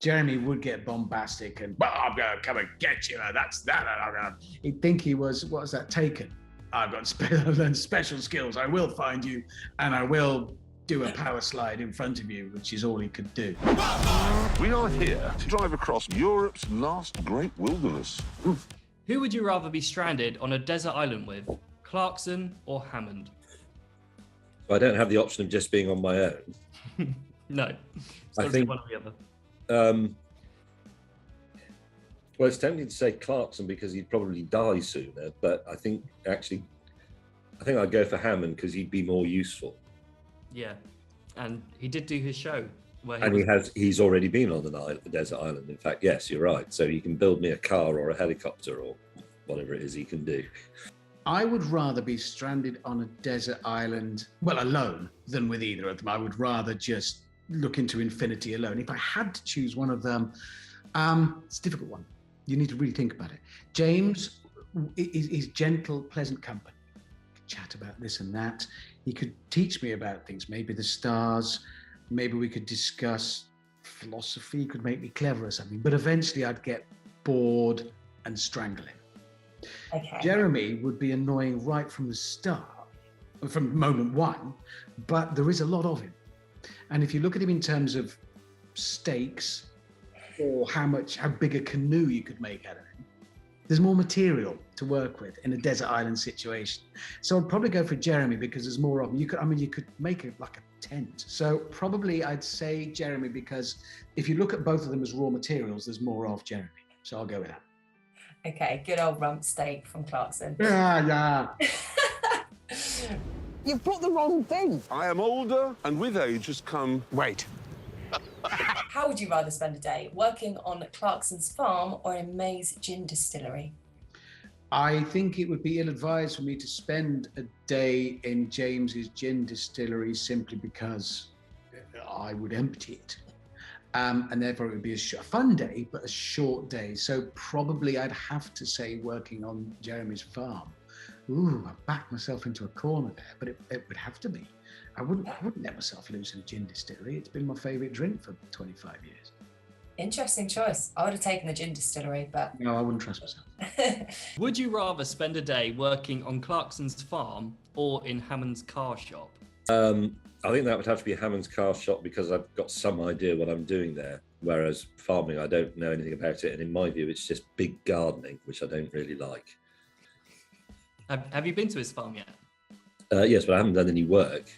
Jeremy would get bombastic and, well, I'm going to come and get you. That's that. He'd think he was, what was that, Taken? I've got special skills. I will find you and I will do a power slide in front of you, which is all he could do. We are here to drive across Europe's last great wilderness. Who would you rather be stranded on a desert island with, Clarkson or Hammond? I don't have the option of just being on my own. No, it's got to be one or the other. Well, it's tempting to say Clarkson because he'd probably die sooner, but I think I'd go for Hammond because he'd be more useful. Yeah, and he did do his show. He's already been on a desert island. In fact, yes, you're right. So he can build me a car or a helicopter or whatever it is he can do. I would rather be stranded on a desert island, well, alone, than with either of them. I would rather just look into infinity alone. If I had to choose one of them, it's a difficult one. You need to really think about it. James is gentle, pleasant company. We could chat about this and that. He could teach me about things, maybe the stars. Maybe we could discuss philosophy. He could make me clever or something. But eventually I'd get bored and strangle him. Okay. Jeremy would be annoying right from the start, from moment one, but there is a lot of him. And if you look at him in terms of stakes or how big a canoe you could make out of him, there's more material to work with in a desert island situation. So I'd probably go for Jeremy because there's more of him. You could make it like a tent. So probably I'd say Jeremy because if you look at both of them as raw materials, there's more of Jeremy. So I'll go with that. Okay, good old rump steak from Clarkson. Yeah. You've brought the wrong thing. I am older, and with age has come... Wait. How would you rather spend a day, working on Clarkson's farm or in May's gin distillery? I think it would be ill-advised for me to spend a day in James's gin distillery simply because I would empty it. And therefore it would be a fun day, but a short day. So probably I'd have to say working on Jeremy's farm. Ooh, I backed myself into a corner there, but it would have to be. I wouldn't let myself loose in a gin distillery. It's been my favourite drink for 25 years. Interesting choice. I would have taken the gin distillery, but... No, I wouldn't trust myself. Would you rather spend a day working on Clarkson's farm or in Hammond's car shop? I think that would have to be Hammond's car shop because I've got some idea what I'm doing there. Whereas farming, I don't know anything about it. And in my view, it's just big gardening, which I don't really like. Have you been to his farm yet? Yes, but I haven't done any work.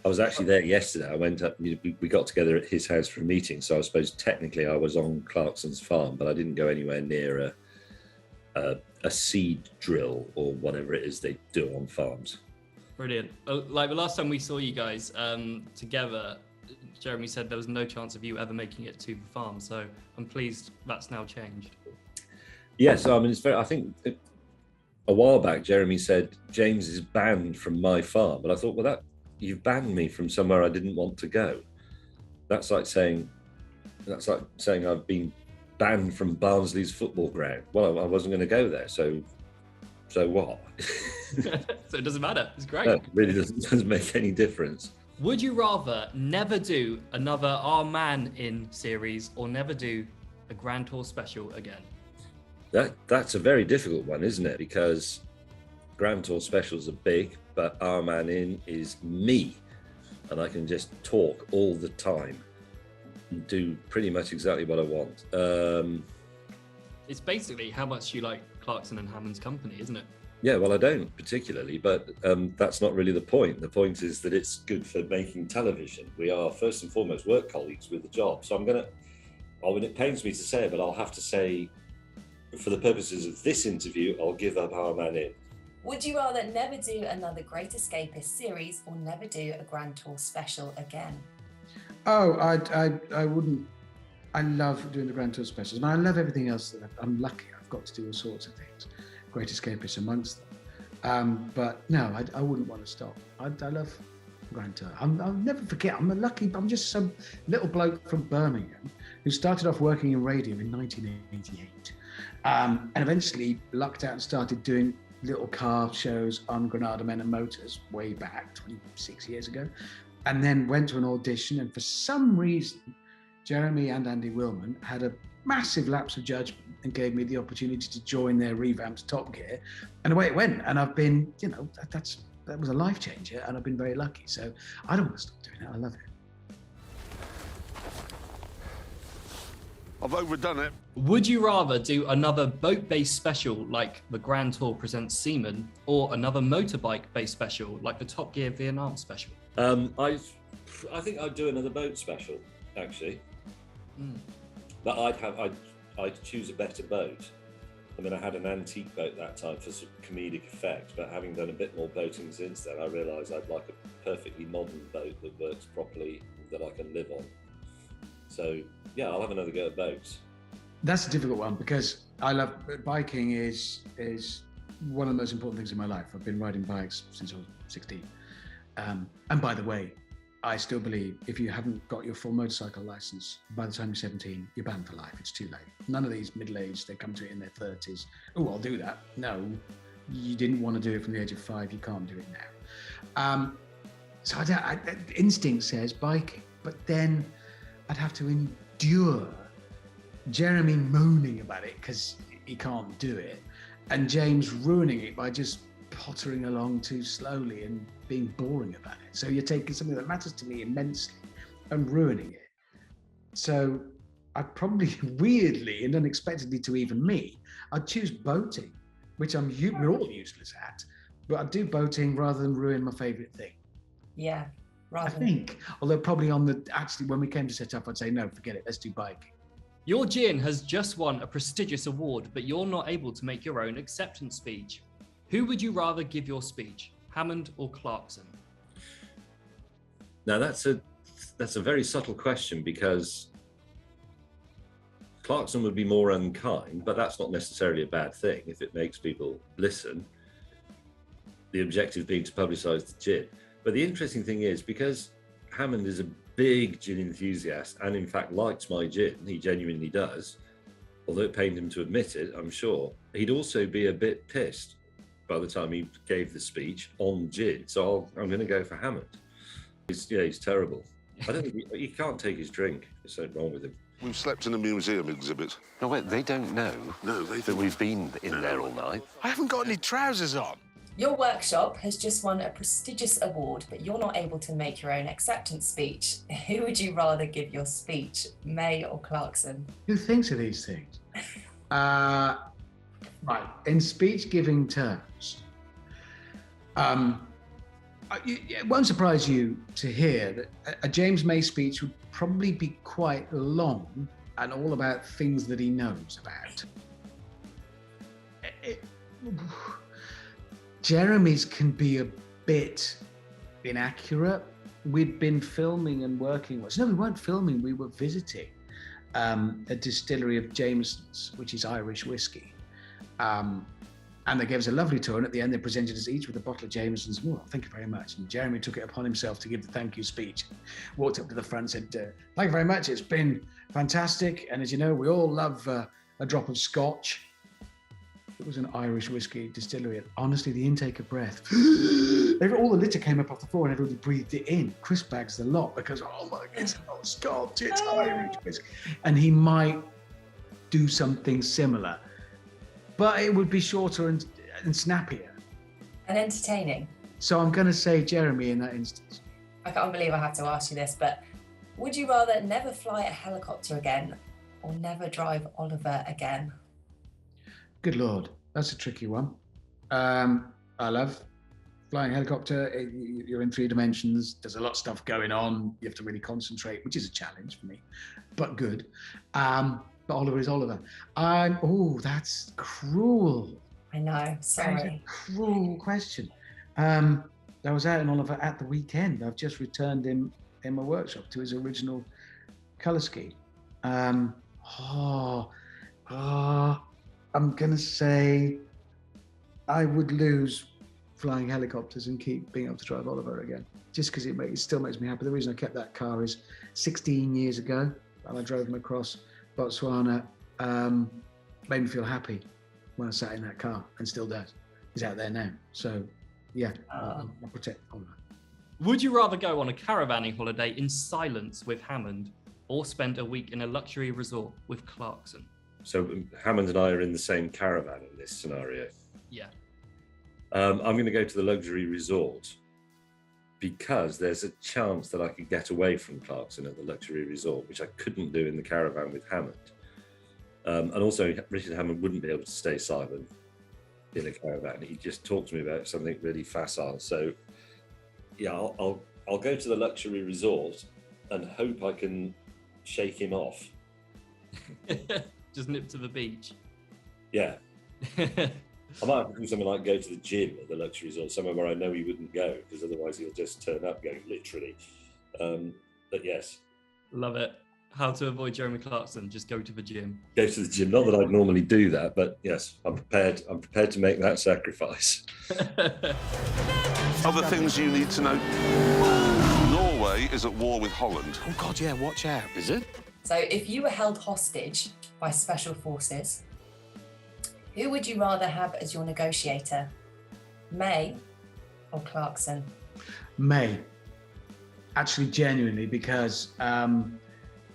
I was actually there yesterday. I went up, we got together at his house for a meeting. So I suppose technically I was on Clarkson's farm, but I didn't go anywhere near a seed drill or whatever it is they do on farms. Brilliant. Like the last time we saw you guys together, Jeremy said there was no chance of you ever making it to the farm. So I'm pleased that's now changed. Yes, I mean, it's very, I think a while back, Jeremy said, James is banned from my farm. But I thought, well, you've banned me from somewhere I didn't want to go. That's like saying I've been banned from Barnsley's football ground. Well, I wasn't going to go there. So what? So it doesn't matter. It's great. No, it really doesn't make any difference. Would you rather never do another Our Man In series or never do a Grand Tour special again? That's a very difficult one, isn't it? Because Grand Tour specials are big, but Our Man In is me. And I can just talk all the time and do pretty much exactly what I want. It's basically how much you like Clarkson and Hammond's company, isn't it? Yeah, well, I don't particularly, but that's not really the point. The point is that it's good for making television. We are first and foremost work colleagues with the job. So it pains me to say it, but I'll have to say, for the purposes of this interview, I'll give up Our Man In. Would you rather never do another Great Escapist series or never do a Grand Tour special again? Oh, I wouldn't. I love doing the Grand Tour specials, and I love everything else that I'm lucky. I've got to do all sorts of things. Great Escapists amongst them. But no, I wouldn't want to stop. I love Grand Tour. I'll never forget. I'm just some little bloke from Birmingham who started off working in radio in 1988, and eventually lucked out and started doing little car shows on Granada Men and Motors way back 26 years ago, and then went to an audition, and for some reason Jeremy and Andy Willman had a massive lapse of judgment and gave me the opportunity to join their revamped Top Gear, and away it went. And I've been, that was a life changer, and I've been very lucky. So I don't want to stop doing it. I love it. I've overdone it. Would you rather do another boat-based special like the Grand Tour Presents Seaman, or another motorbike-based special like the Top Gear Vietnam special? I think I'd do another boat special, actually. But I'd choose a better boat. I mean, I had an antique boat that time for some comedic effect, but having done a bit more boating since then, I realised I'd like a perfectly modern boat that works properly, that I can live on. So, yeah, I'll have another go at boats. That's a difficult one because I love biking is one of the most important things in my life. I've been riding bikes since I was 16. And by the way, I still believe if you haven't got your full motorcycle license by the time you're 17, you're banned for life. It's too late. None of these middle-aged, they come to it in their 30s. Oh, I'll do that. No, you didn't want to do it from the age of 5. You can't do it now. So instinct says biking, but then I'd have to endure Jeremy moaning about it because he can't do it, and James ruining it by just pottering along too slowly and being boring about it. So you're taking something that matters to me immensely and ruining it. So I'd probably, weirdly and unexpectedly to even me, I'd choose boating, which we're all useless at, but I'd do boating rather than ruin my favourite thing. Yeah, I think, although probably actually when we came to set up, I'd say, no, forget it, let's do biking. Your gin has just won a prestigious award, but you're not able to make your own acceptance speech. Who would you rather give your speech, Hammond or Clarkson? Now that's a very subtle question, because Clarkson would be more unkind, but that's not necessarily a bad thing if it makes people listen. The objective being to publicise the gin. But the interesting thing is, because Hammond is a big gin enthusiast and in fact likes my gin, he genuinely does, although it pained him to admit it, I'm sure, he'd also be a bit pissed by the time he gave the speech on gin. So I'm going to go for Hammond. He's terrible. I don't think he can't take his drink. There's something wrong with him. We've slept in a museum exhibit. No, wait, they don't know that we've been in there all night. I haven't got any trousers on. Your workshop has just won a prestigious award, but you're not able to make your own acceptance speech. Who would you rather give your speech, May or Clarkson? Who thinks of these things? Right, in speech-giving terms, it won't surprise you to hear that a James May speech would probably be quite long and all about things that he knows about. Jeremy's can be a bit inaccurate. We'd been filming and working. No, we weren't filming. We were visiting a distillery of Jameson's, which is Irish whiskey. And they gave us a lovely tour. And at the end, they presented us each with a bottle of Jameson's. Oh, thank you very much. And Jeremy took it upon himself to give the thank you speech. Walked up to the front and said, thank you very much. It's been fantastic. And as you know, we all love a drop of scotch. It was an Irish whiskey distillery. And honestly, the intake of breath, all the litter came up off the floor and everybody breathed it in. Chris bags the lot because, oh my, it's not scotch, it's Irish whiskey. And he might do something similar, but it would be shorter and snappier. And entertaining. So I'm going to say Jeremy in that instance. I can't believe I have to ask you this, but would you rather never fly a helicopter again or never drive Oliver again? Good Lord, that's a tricky one. I love flying a helicopter. You're in 3 dimensions. There's a lot of stuff going on. You have to really concentrate, which is a challenge for me, but good. But Oliver is Oliver. That's cruel. I know, sorry. That's a cruel question. I was out in Oliver at the weekend. I've just returned him in my workshop to his original colour scheme. I'm going to say I would lose flying helicopters and keep being able to drive Oliver again, just because it still makes me happy. The reason I kept that car is 16 years ago, and I drove him across Botswana, made me feel happy when I sat in that car, and still does. He's out there now. So, yeah, I'll protect Oliver. Would you rather go on a caravanning holiday in silence with Hammond, or spend a week in a luxury resort with Clarkson? So Hammond and I are in the same caravan in this scenario. Yeah. I'm going to go to the luxury resort because there's a chance that I could get away from Clarkson at the luxury resort, which I couldn't do in the caravan with Hammond. And also, Richard Hammond wouldn't be able to stay silent in a caravan. He just talked to me about something really facile. So, yeah, I'll go to the luxury resort and hope I can shake him off. Just nip to the beach. Yeah. I might have to do something like go to the gym at the luxury resort, somewhere where I know he wouldn't go, because otherwise he'll just turn up going literally. But yes. Love it. How to avoid Jeremy Clarkson, just go to the gym. Go to the gym. Not that I'd normally do that, but yes, I'm prepared to make that sacrifice. Other things you need to know. Norway is at war with Holland. Oh, God, yeah, watch out. Is it? So if you were held hostage by special forces, who would you rather have as your negotiator? May or Clarkson? May. Actually, genuinely, because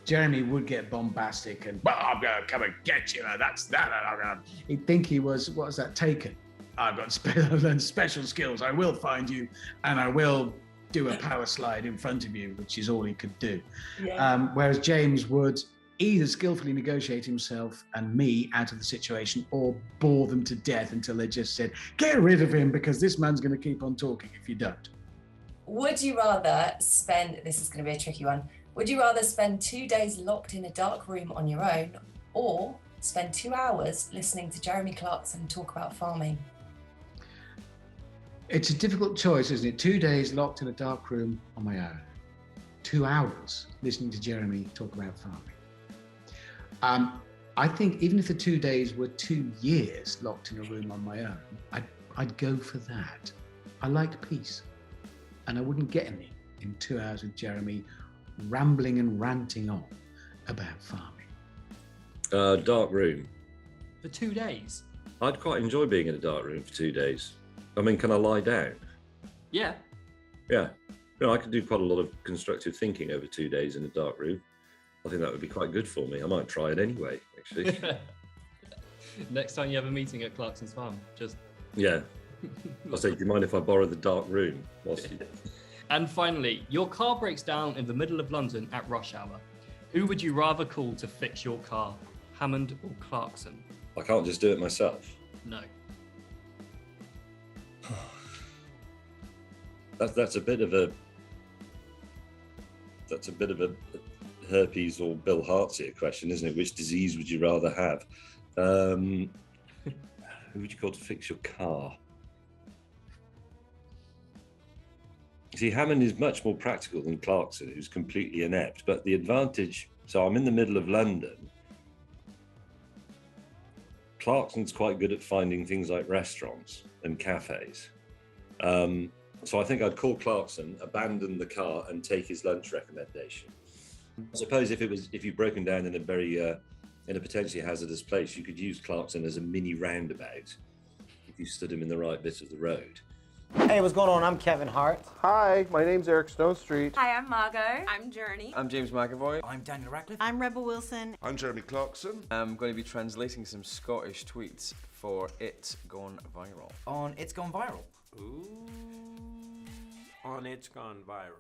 Jeremy would get bombastic and, well, I'm going to come and get you. That's that. He'd think he was, what was that, Taken? I've learned special skills. I will find you and I will do a power slide in front of you, which is all he could do. Yeah. Whereas James would either skillfully negotiate himself and me out of the situation or bore them to death until they just said, get rid of him because this man's going to keep on talking if you don't. Would you rather spend, this is going to be a tricky one, would you rather spend 2 days locked in a dark room on your own or spend 2 hours listening to Jeremy Clarkson talk about farming? It's a difficult choice, isn't it? 2 days locked in a dark room on my own. 2 hours listening to Jeremy talk about farming. I think even if the 2 days were 2 years locked in a room on my own, I'd go for that. I like peace. And I wouldn't get any in 2 hours with Jeremy rambling and ranting on about farming. Dark room. For 2 days? I'd quite enjoy being in a dark room for 2 days. I mean, can I lie down? Yeah. Yeah. You know, I could do quite a lot of constructive thinking over 2 days in a dark room. I think that would be quite good for me. I might try it anyway, actually. Next time you have a meeting at Clarkson's farm, just... Yeah. I'll say, do you mind if I borrow the dark room? And finally, your car breaks down in the middle of London at rush hour. Who would you rather call to fix your car, Hammond or Clarkson? I can't just do it myself. No. That's a bit of a herpes or Bill Hartzier question, isn't it? Which disease would you rather have? Who would you call to fix your car? See, Hammond is much more practical than Clarkson, who's completely inept. But the advantage, so I'm in the middle of London. Clarkson's quite good at finding things like restaurants and cafes. So I think I'd call Clarkson, abandon the car, and take his lunch recommendation. I suppose if you've broken down in a potentially hazardous place, you could use Clarkson as a mini roundabout if you stood him in the right bit of the road. Hey, what's going on? I'm Kevin Hart. Hi, my name's Eric Stonestreet. Hi, I'm Margot. I'm Journey. I'm James McAvoy. I'm Daniel Radcliffe. I'm Rebel Wilson. I'm Jeremy Clarkson. I'm going to be translating some Scottish tweets for It's Gone Viral. On It's Gone Viral. Ooh. On It's Gone Viral.